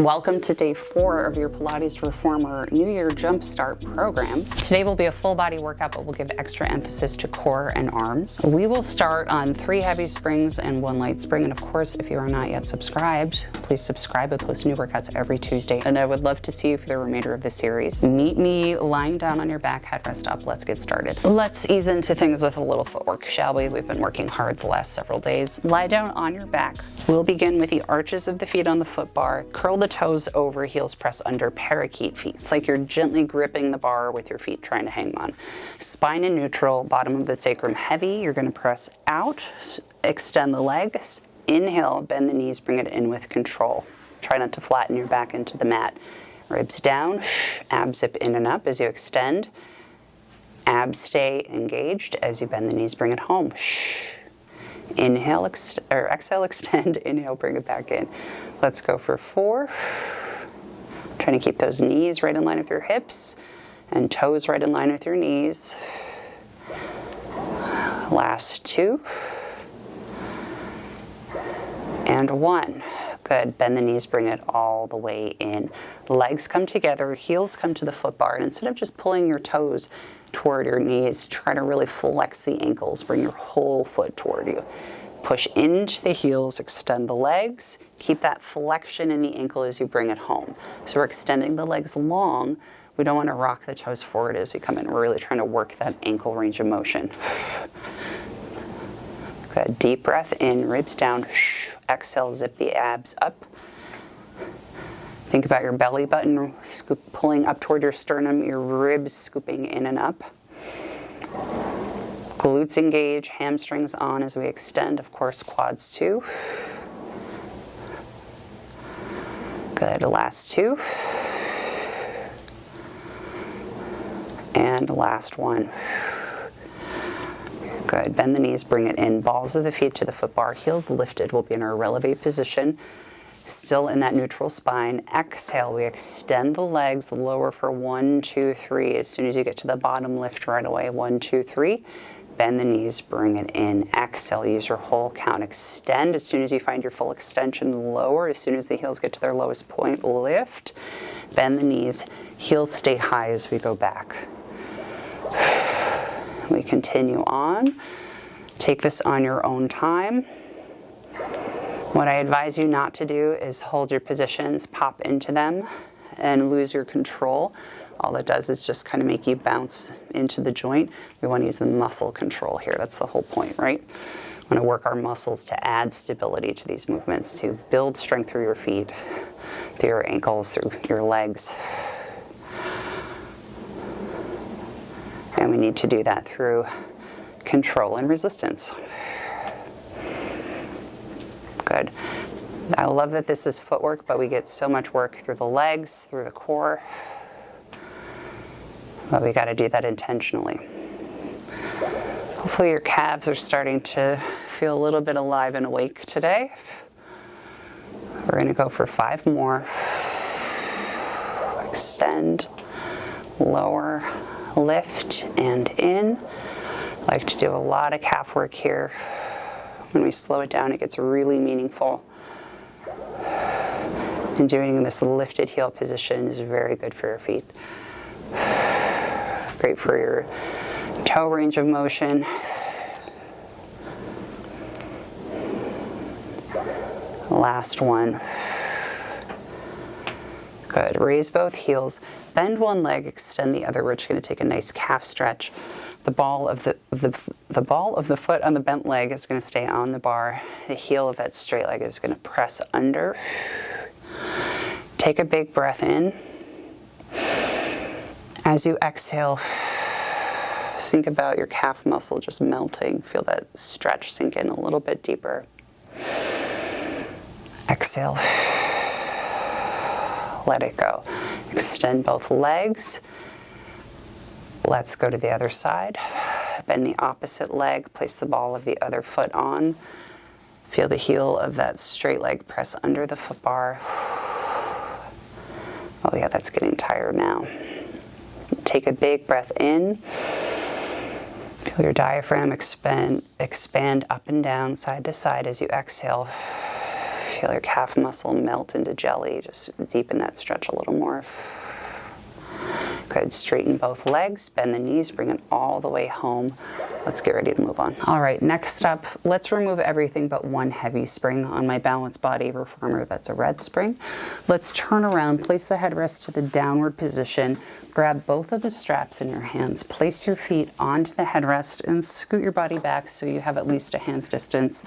Welcome to day 4 of your Pilates Reformer New Year Jumpstart program. Today will be a full body workout, but we'll give extra emphasis to core and arms. We will start on 3 heavy springs and 1 light spring. And of course, if you are not yet subscribed, please subscribe. I post new workouts every Tuesday. And I would love to see you for the remainder of the series. Meet me lying down on your back, headrest up. Let's get started. Let's ease into things with a little footwork, shall we? We've been working hard the last several days. Lie down on your back. We'll begin with the arches of the feet on the foot bar. Curl the toes over, heels press under, parakeet feet. It's like you're gently gripping the bar with your feet trying to hang on. Spine in neutral, bottom of the sacrum heavy. You're going to press out, extend the legs, inhale, bend the knees, bring it in with control. Try not to flatten your back into the mat. Ribs down, abs zip in and up as you extend. Abs stay engaged as you bend the knees, bring it home. Inhale, exhale, extend, inhale, bring it back in. Let's go for 4. Trying to keep those knees right in line with your hips and toes right in line with your knees. Last 2. And 1. Good. Bend the knees, bring it all the way in. Legs come together, heels come to the foot bar, and instead of just pulling your toes toward your knees, try to really flex the ankles, bring your whole foot toward you. Push into the heels, extend the legs, keep that flexion in the ankle as you bring it home. So we're extending the legs long. We don't want to rock the toes forward as we come in. We're really trying to work that ankle range of motion. Good. Deep breath in, ribs down. Exhale, zip the abs up. Think about your belly button pulling up toward your sternum, your ribs scooping in and up. Glutes engage, hamstrings on as we extend, of course, quads too. Good, last 2. And last 1. Good, bend the knees, bring it in. Balls of the feet to the foot bar, heels lifted. We'll be in our releve position. Still in that neutral spine. Exhale, we extend the legs, lower for 1, 2, 3. As soon as you get to the bottom, lift right away. 1, 2, 3. Bend the knees, bring it in. Exhale, use your whole count. Extend as soon as you find your full extension. Lower as soon as the heels get to their lowest point. Lift. Bend the knees. Heels stay high as we go back. We continue on. Take this on your own time. What I advise you not to do is hold your positions, pop into them, and lose your control. All it does is just kind of make you bounce into the joint. We want to use the muscle control here. That's the whole point, right? We want to work our muscles to add stability to these movements, to build strength through your feet, through your ankles, through your legs. And we need to do that through control and resistance. Good. I love that this is footwork, but we get so much work through the legs, through the core. But we got to do that intentionally. Hopefully your calves are starting to feel a little bit alive and awake today. We're going to go for 5 more. Extend, lower, lift, and in. I like to do a lot of calf work here. When we slow it down, it gets really meaningful. And doing this lifted heel position is very good for your feet. Great for your toe range of motion. Last one. Good. Raise both heels. Bend one leg, extend the other. We're just going to take a nice calf stretch. The ball of the ball of the foot on the bent leg is going to stay on the bar. The heel of that straight leg is going to press under. Take a big breath in. As you exhale, think about your calf muscle just melting. Feel that stretch sink in a little bit deeper. Exhale. Let it go. Extend both legs. Let's go to the other side. Bend the opposite leg. Place the ball of the other foot on. Feel the heel of that straight leg press under the foot bar. Oh yeah, that's getting tired now. Take a big breath in. Feel your diaphragm expand up and down, side to side as you exhale. Feel your calf muscle melt into jelly. Just deepen that stretch a little more. Good. Straighten both legs, bend the knees, bring it all the way home. Let's get ready to move on. All right, next up, let's remove everything but one heavy spring on my Balanced Body Reformer. That's a red spring. Let's turn around, place the headrest to the downward position, grab both of the straps in your hands, place your feet onto the headrest and scoot your body back so you have at least a hand's distance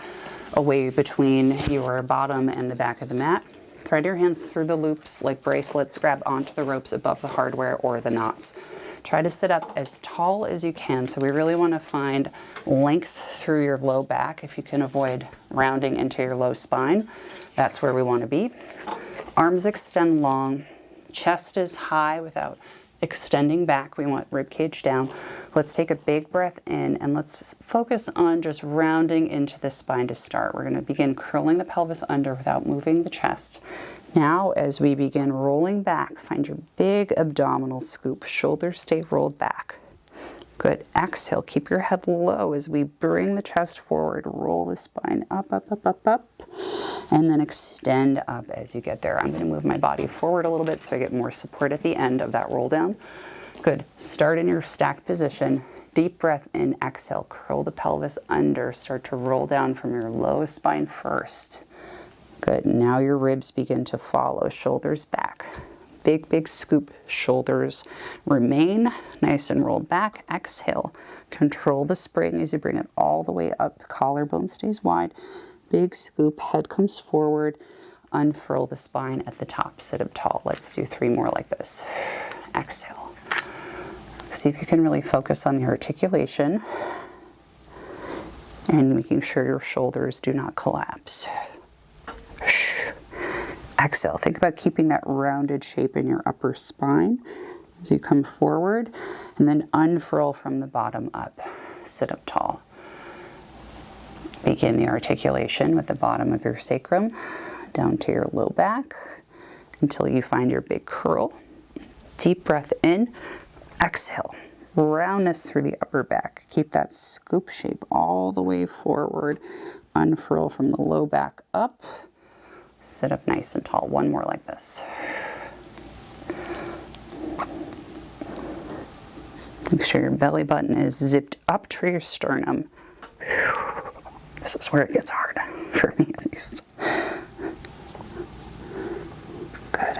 away between your bottom and the back of the mat. Thread your hands through the loops like bracelets, grab onto the ropes above the hardware or the knots. Try to sit up as tall as you can. So we really want to find length through your low back. If you can avoid rounding into your low spine, that's where we want to be. Arms extend long, chest is high without extending back. We want rib cage down. Let's take a big breath in and let's focus on just rounding into the spine to start. We're going to begin curling the pelvis under without moving the chest. Now, as we begin rolling back, find your big abdominal scoop. Shoulders stay rolled back. Good. Exhale. Keep your head low as we bring the chest forward. Roll the spine up, up, up, up, up. And then extend up as you get there. I'm going to move my body forward a little bit so I get more support at the end of that roll down. Good. Start in your stacked position. Deep breath in, exhale. Curl the pelvis under. Start to roll down from your low spine first. Good. Now your ribs begin to follow. Shoulders back. Big, big scoop. Shoulders remain nice and rolled back. Exhale. Control the spring as you bring it all the way up. Collarbone stays wide. Big scoop, head comes forward, unfurl the spine at the top, sit up tall. Let's do 3 more like this. Exhale. See if you can really focus on the articulation and making sure your shoulders do not collapse. Exhale. Think about keeping that rounded shape in your upper spine as you come forward, and then unfurl from the bottom up. Sit up tall. Begin the articulation with the bottom of your sacrum down to your low back until you find your big curl. Deep breath in, exhale. Roundness through the upper back. Keep that scoop shape all the way forward. Unfurl from the low back up. Sit up nice and tall. 1 more like this. Make sure your belly button is zipped up to your sternum. This is where it gets hard, for me at least. Good.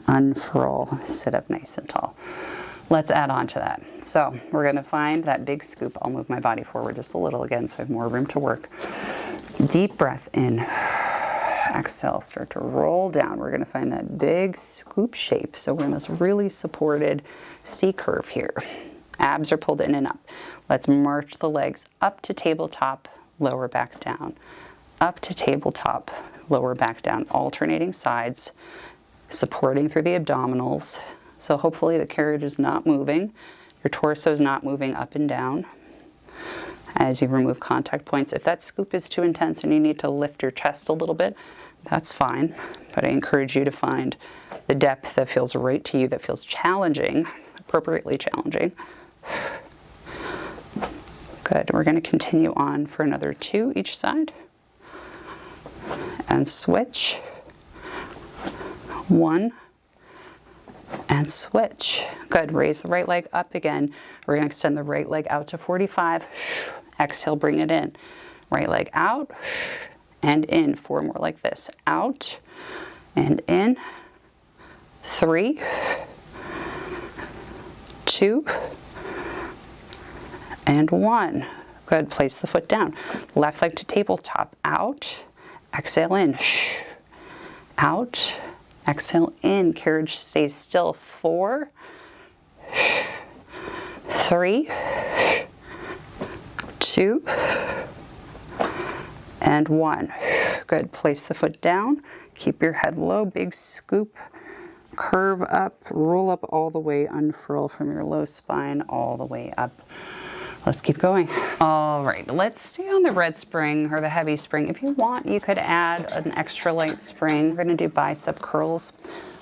Unfurl, sit up nice and tall. Let's add on to that. So we're going to find that big scoop. I'll move my body forward just a little again so I have more room to work. Deep breath in. Exhale, start to roll down. We're going to find that big scoop shape. So we're in this really supported C curve here. Abs are pulled in and up. Let's march the legs up to tabletop, lower back down. Up to tabletop, lower back down. Alternating sides, supporting through the abdominals. So hopefully the carriage is not moving. Your torso is not moving up and down as you remove contact points. If that scoop is too intense and you need to lift your chest a little bit, that's fine. But I encourage you to find the depth that feels right to you, that feels challenging, appropriately challenging. Good. We're going to continue on for another 2 each side. And switch. 1. And switch. Good. Raise the right leg up again. We're going to extend the right leg out to 45. Exhale, bring it in. Right leg out and in. 4 more like this. Out and in. 3, 2, and 1. Good. Place the foot down. Left leg to tabletop. Out. Exhale in. Out. Exhale in. Carriage stays still. 4, 3, 2, and 1. Good. Place the foot down. Keep your head low. Big scoop. Curve up. Roll up all the way. Unfurl from your low spine all the way up. Let's keep going. All right, let's stay on the red spring or the heavy spring. If you want, you could add an extra light spring. We're gonna do bicep curls.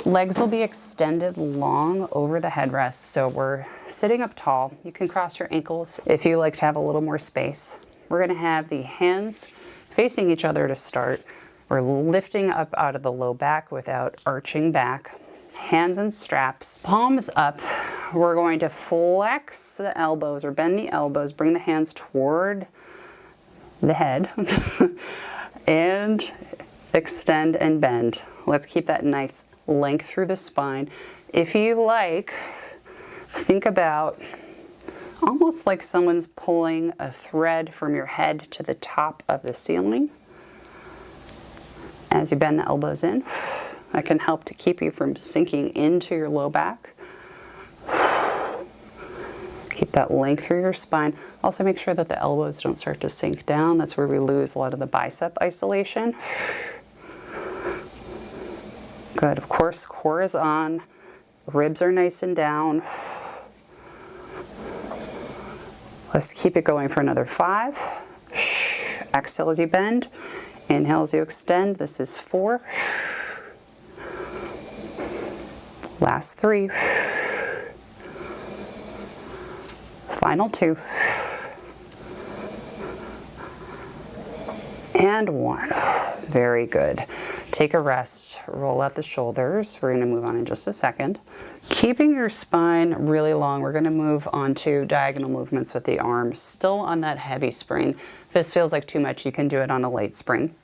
Legs will be extended long over the headrest, so we're sitting up tall. You can cross your ankles if you like to have a little more space. We're gonna have the hands facing each other to start. We're lifting up out of the low back without arching back. Hands and straps, palms up. We're going to flex the elbows or bend the elbows, bring the hands toward the head and extend and bend. Let's keep that nice length through the spine. If you like, think about almost like someone's pulling a thread from your head to the top of the ceiling. As you bend the elbows in, that can help to keep you from sinking into your low back. Keep that length through your spine. Also make sure that the elbows don't start to sink down. That's where we lose a lot of the bicep isolation. Good. Of course, core is on. Ribs are nice and down. Let's keep it going for another 5. Exhale as you bend. Inhale as you extend. This is 4. Last 3. Final 2. And 1. Very good. Take a rest. Roll out the shoulders. We're going to move on in just a second. Keeping your spine really long, we're going to move on to diagonal movements with the arms. Still on that heavy spring. If this feels like too much, you can do it on a light spring.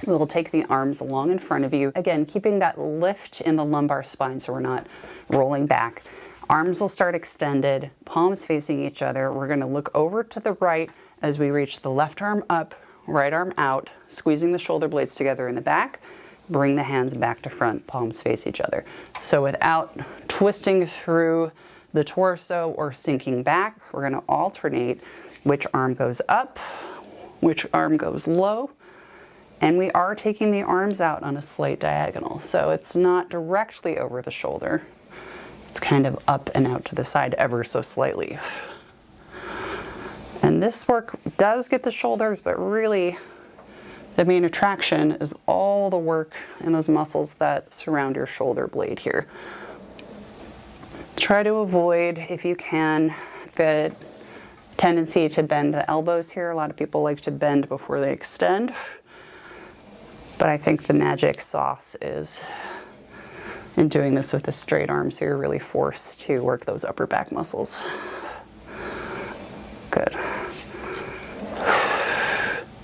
We'll take the arms long in front of you. Again, keeping that lift in the lumbar spine so we're not rolling back. Arms will start extended, palms facing each other. We're going to look over to the right as we reach the left arm up, right arm out, squeezing the shoulder blades together in the back. Bring the hands back to front, palms face each other. So without twisting through the torso or sinking back, we're going to alternate which arm goes up, which arm goes low. And we are taking the arms out on a slight diagonal. So it's not directly over the shoulder. It's kind of up and out to the side ever so slightly. And this work does get the shoulders, but really the main attraction is all the work in those muscles that surround your shoulder blade here. Try to avoid, if you can, the tendency to bend the elbows here. A lot of people like to bend before they extend. But I think the magic sauce is in doing this with the straight arms, so you're really forced to work those upper back muscles. Good.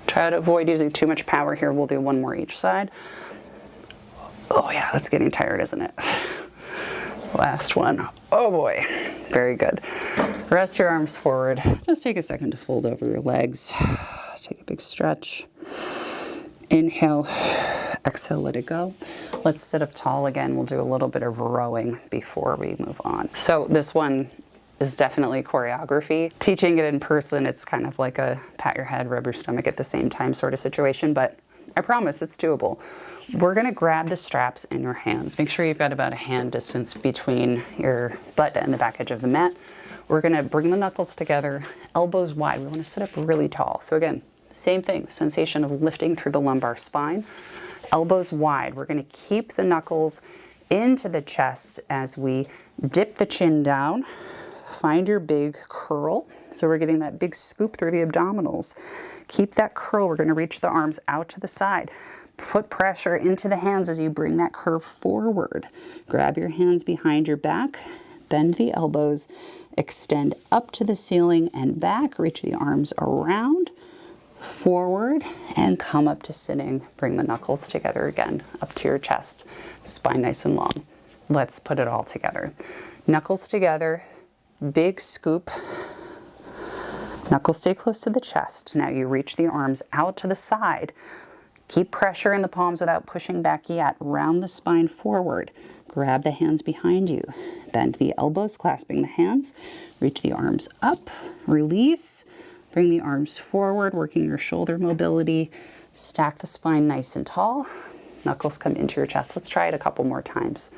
Try to avoid using too much power here. We'll do 1 more each side. Oh yeah, that's getting tired, isn't it? Last one. Oh boy. Very good. Rest your arms forward. Just take a second to fold over your legs. Take a big stretch. Inhale, exhale, let it go. Let's sit up tall again. We'll do a little bit of rowing before we move on. So this one is definitely choreography. Teaching it in person, it's kind of like a pat your head, rub your stomach at the same time sort of situation, but I promise it's doable. We're gonna grab the straps in your hands. Make sure you've got about a hand distance between your butt and the back edge of the mat. We're gonna bring the knuckles together, elbows wide. We wanna sit up really tall. So again, same thing, sensation of lifting through the lumbar spine. Elbows wide. We're going to keep the knuckles into the chest as we dip the chin down. Find your big curl. So we're getting that big scoop through the abdominals. Keep that curl. We're going to reach the arms out to the side. Put pressure into the hands as you bring that curve forward. Grab your hands behind your back. Bend the elbows. Extend up to the ceiling and back. Reach the arms around, forward, and come up to sitting. Bring the knuckles together again, up to your chest. Spine nice and long. Let's put it all together. Knuckles together, big scoop. Knuckles stay close to the chest. Now you reach the arms out to the side. Keep pressure in the palms without pushing back yet. Round the spine forward. Grab the hands behind you. Bend the elbows, clasping the hands. Reach the arms up. Release. Bring the arms forward, working your shoulder mobility. Stack the spine nice and tall. Knuckles come into your chest. Let's try it a couple more times.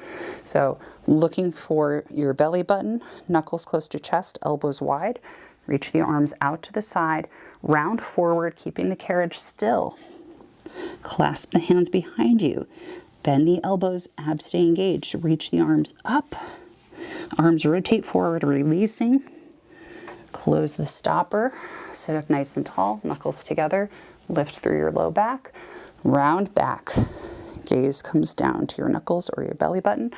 So looking for your belly button, knuckles close to chest, elbows wide. Reach the arms out to the side. Round forward, keeping the carriage still. Clasp the hands behind you. Bend the elbows, abs stay engaged. Reach the arms up. Arms rotate forward, releasing. Close the stopper. Sit up nice and tall, knuckles together. Lift through your low back. Round back. Gaze comes down to your knuckles or your belly button.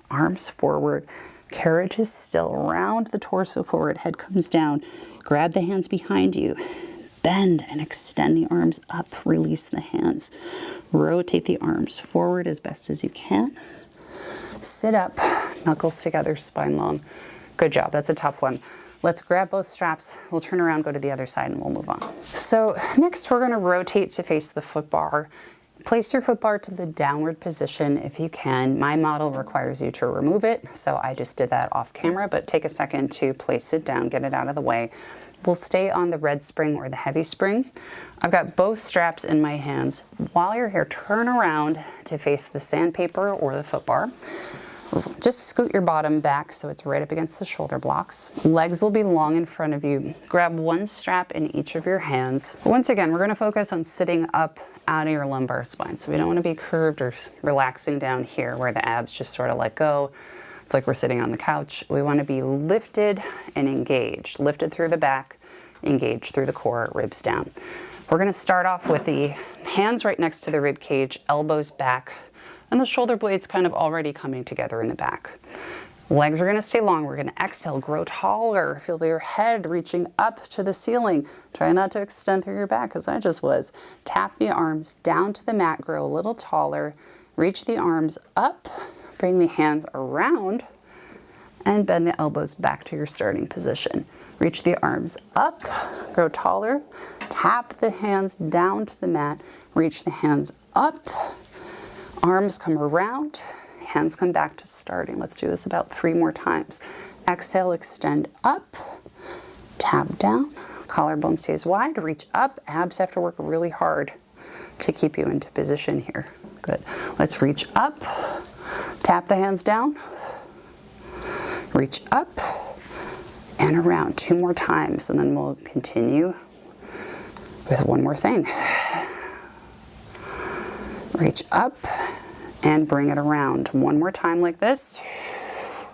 Arms forward. Carriage is still. Round the torso forward. Head comes down. Grab the hands behind you. Bend and extend the arms up. Release the hands. Rotate the arms forward as best as you can. Sit up. Knuckles together, spine long. Good job. That's a tough one. Let's grab both straps. We'll turn around, go to the other side, and we'll move on. So next we're going to rotate to face the foot bar. Place your foot bar to the downward position if you can. My model requires you to remove it, so I just did that off camera, but take a second to place it down, get it out of the way. We'll stay on the red spring or the heavy spring. I've got both straps in my hands. While you're here, turn around to face the sandpaper or the foot bar. Just scoot your bottom back so it's right up against the shoulder blocks. Legs will be long in front of you. Grab one strap in each of your hands. Once again, we're going to focus on sitting up out of your lumbar spine. So we don't want to be curved or relaxing down here where the abs just sort of let go. It's like we're sitting on the couch. We want to be lifted and engaged. Lifted through the back, engaged through the core, ribs down. We're going to start off with the hands right next to the rib cage, elbows back, and the shoulder blades kind of already coming together in the back. Legs are going to stay long. We're going to exhale, grow taller. Feel your head reaching up to the ceiling. Try not to extend through your back, as I just was. Tap the arms down to the mat, grow a little taller. Reach the arms up, bring the hands around, and bend the elbows back to your starting position. Reach the arms up, grow taller. Tap the hands down to the mat. Reach the hands up. Arms come around, hands come back to starting. Let's do this about 3 more times. Exhale, extend up, tap down, collarbone stays wide, reach up. Abs have to work really hard to keep you into position here. Good. Let's reach up, tap the hands down, reach up, and around 2 more times, and then we'll continue with one more thing. Reach up and bring it around. 1 more time like this.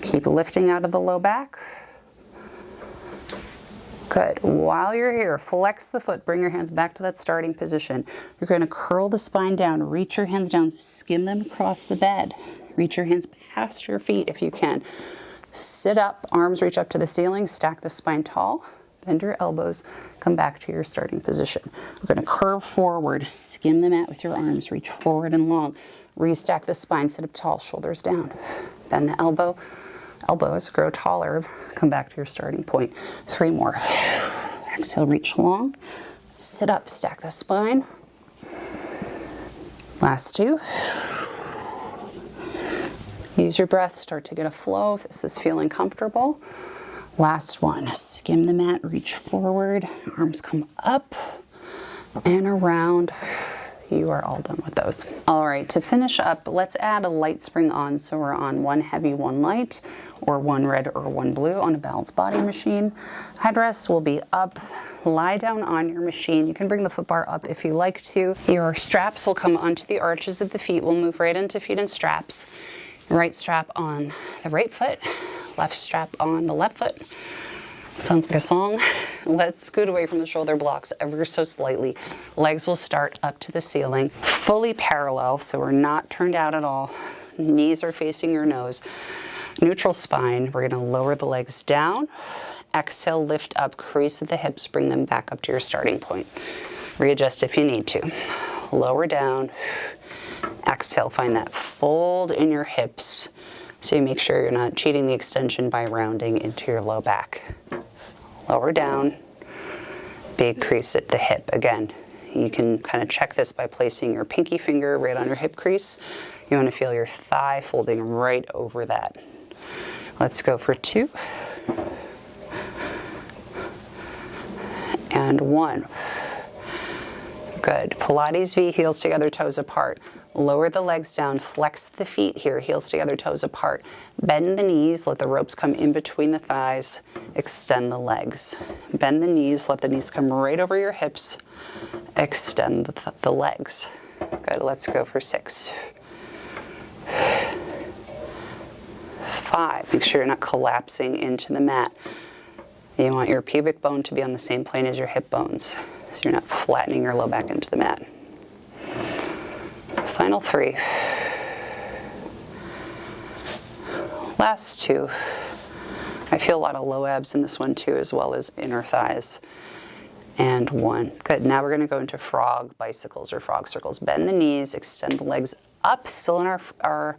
Keep lifting out of the low back. Good. While you're here, flex the foot. Bring your hands back to that starting position. You're going to curl the spine down. Reach your hands down. Skim them across the bed. Reach your hands past your feet if you can. Sit up. Arms reach up to the ceiling. Stack the spine tall. Bend your elbows, come back to your starting position. We're going to curve forward, skim the mat with your arms, reach forward and long. Restack the spine, sit up tall, shoulders down. Bend the elbows, grow taller, come back to your starting point. 3 more. Exhale, reach long, sit up, stack the spine. Last 2. Use your breath, start to get a flow if this is feeling comfortable. Last one, skim the mat, reach forward, arms come up and around. You are all done with those. All right, to finish up, let's add a light spring on. So we're on 1 heavy, 1 light, or 1 red or 1 blue on a balanced body machine. Headrest will be up. Lie down on your machine. You can bring the foot bar up if you like to. Your straps will come onto the arches of the feet. We'll move right into feet and straps. Right strap on the right foot. Left strap on the left foot. Sounds like a song. Let's scoot away from the shoulder blocks ever so slightly. Legs will start up to the ceiling, fully parallel, so we're not turned out at all. Knees are facing your nose. Neutral spine. We're going to lower the legs down. Exhale, lift up, crease at the hips, bring them back up to your starting point. Readjust if you need to. Lower down. Exhale, find that fold in your hips. So you make sure you're not cheating the extension by rounding into your low back. Lower down, big crease at the hip. Again, you can kind of check this by placing your pinky finger right on your hip crease. You want to feel your thigh folding right over that. Let's go for 2. And 1. Good. Pilates V, heels together, toes apart. Lower the legs down, flex the feet here, heels together, toes apart. Bend the knees, let the ropes come in between the thighs. Extend the legs. Bend the knees, let the knees come right over your hips. Extend the legs. Good, let's go for 6. 5, make sure you're not collapsing into the mat. You want your pubic bone to be on the same plane as your hip bones, so you're not flattening your low back into the mat. Final 3. Last 2. I feel a lot of low abs in this one too, as well as inner thighs. And 1. Good. Now we're going to go into frog bicycles or frog circles. Bend the knees, extend the legs up, still in our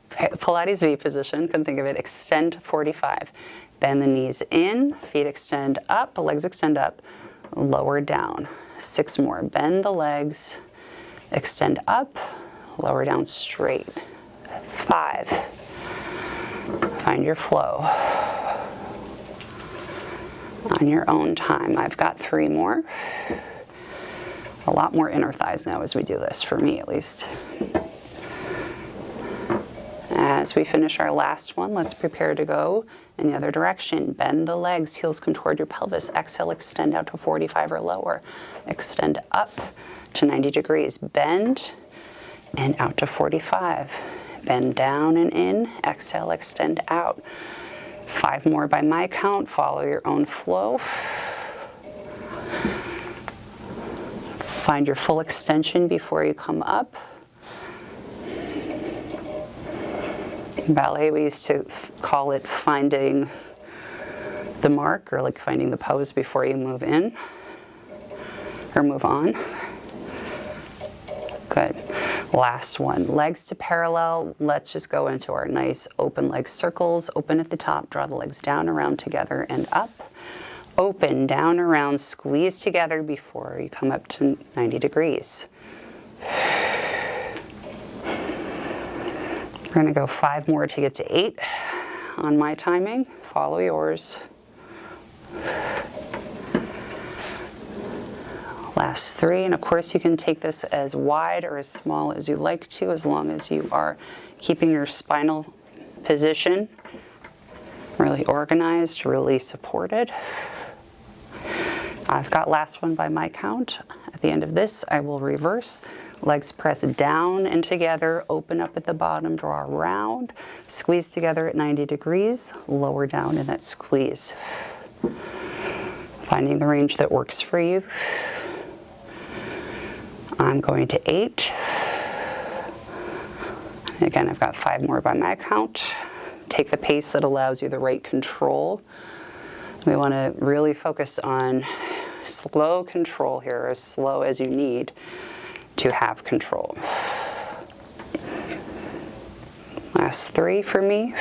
Pilates V position. Couldn't think of it. Extend to 45. Bend the knees in, feet extend up, legs extend up, lower down. 6 more. Bend the legs, extend up, lower down straight. 5. Find your flow on your own time. I've got 3 more. A lot more inner thighs now as we do this, for me at least. As we finish our last one, let's prepare to go in the other direction. Bend the legs, heels come toward your pelvis. Exhale, extend out to 45 or lower. Extend up to 90 degrees. Bend and out to 45. Bend down and in. Exhale, extend out. 5 more by my count. Follow your own flow. Find your full extension before you come up. In ballet, we used to call it finding the mark, or like finding the pose before you move in or move on. Good. Last one. Legs to parallel. Let's just go into our nice open leg circles. Open at the top. Draw the legs down, around, together, and up. Open, down, around. Squeeze together before you come up to 90 degrees. We're going to go 5 more to get to 8 on my timing. Follow yours. Last 3, and of course you can take this as wide or as small as you like to, as long as you are keeping your spinal position really organized, really supported. I've got last one by my count. At the end of this, I will reverse. Legs press down and together, open up at the bottom, draw around, squeeze together at 90 degrees, lower down in that squeeze. Finding the range that works for you. I'm going to 8. Again, I've got 5 more by my count. Take the pace that allows you the right control. We want to really focus on slow control here, as slow as you need to have control. Last 3 for me.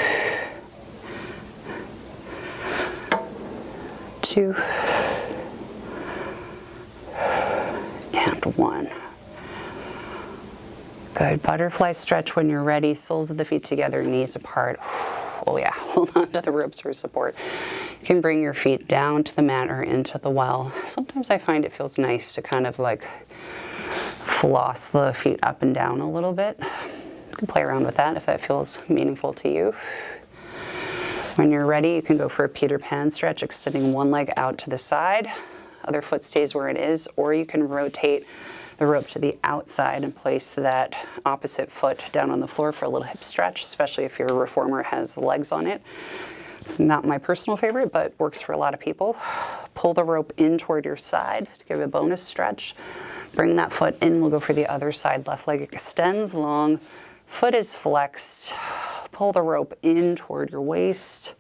2 and 1. Good. Butterfly stretch when you're ready. Soles of the feet together, knees apart. Oh yeah, hold on to the ropes for support. You can bring your feet down to the mat or into the well. Sometimes I find it feels nice to kind of like floss the feet up and down a little bit. You can play around with that if that feels meaningful to you. When you're ready, you can go for a Peter Pan stretch, extending one leg out to the side. Other foot stays where it is, or you can rotate the rope to the outside and place that opposite foot down on the floor for a little hip stretch, especially if your reformer has legs on it. It's not my personal favorite, but works for a lot of people. Pull the rope in toward your side to give a bonus stretch. Bring that foot in. We'll go for the other side. Left leg extends long. Foot is flexed. Pull the rope in toward your waist.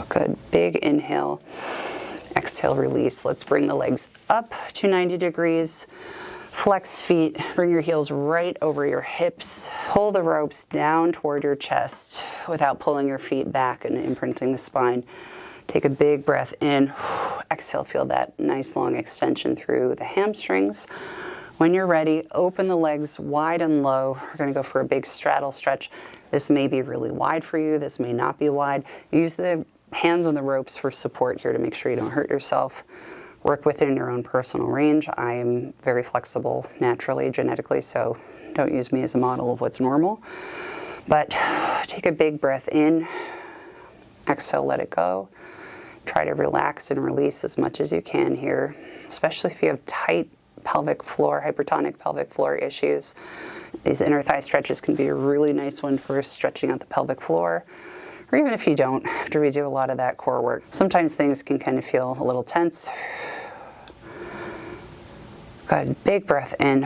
Good. Big inhale. Exhale, release. Let's bring the legs up to 90 degrees. Flex feet. Bring your heels right over your hips. Pull the ropes down toward your chest without pulling your feet back and imprinting the spine. Take a big breath in. Exhale, feel that nice long extension through the hamstrings. When you're ready, open the legs wide and low. We're going to go for a big straddle stretch. This may be really wide for you. This may not be wide. Use the hands on the ropes for support here to make sure you don't hurt yourself. Work within your own personal range. I am very flexible naturally, genetically, so don't use me as a model of what's normal. But take a big breath in. Exhale, let it go. Try to relax and release as much as you can here, especially if you have tight pelvic floor, hypertonic pelvic floor issues. These inner thigh stretches can be a really nice one for stretching out the pelvic floor. Or even if you don't, after we do a lot of that core work, sometimes things can kind of feel a little tense. Good, big breath in.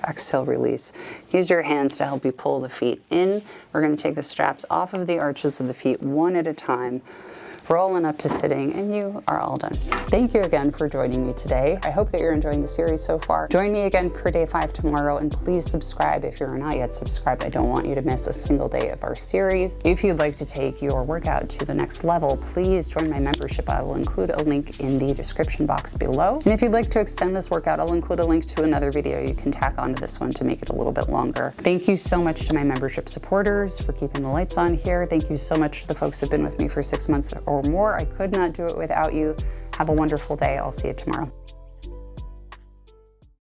Exhale, release. Use your hands to help you pull the feet in. We're going to take the straps off of the arches of the feet one at a time, rolling up to sitting, and you are all done. Thank you again for joining me today. I hope that you're enjoying the series so far. Join me again for day 5 tomorrow, and please subscribe if you're not yet subscribed. I don't want you to miss a single day of our series. If you'd like to take your workout to the next level, please join my membership. I will include a link in the description box below. And if you'd like to extend this workout, I'll include a link to another video you can tack onto this one to make it a little bit longer. Thank you so much to my membership supporters for keeping the lights on here. Thank you so much to the folks who've been with me for 6 months or more. I could not do it without you. Have a wonderful day. I'll see you tomorrow.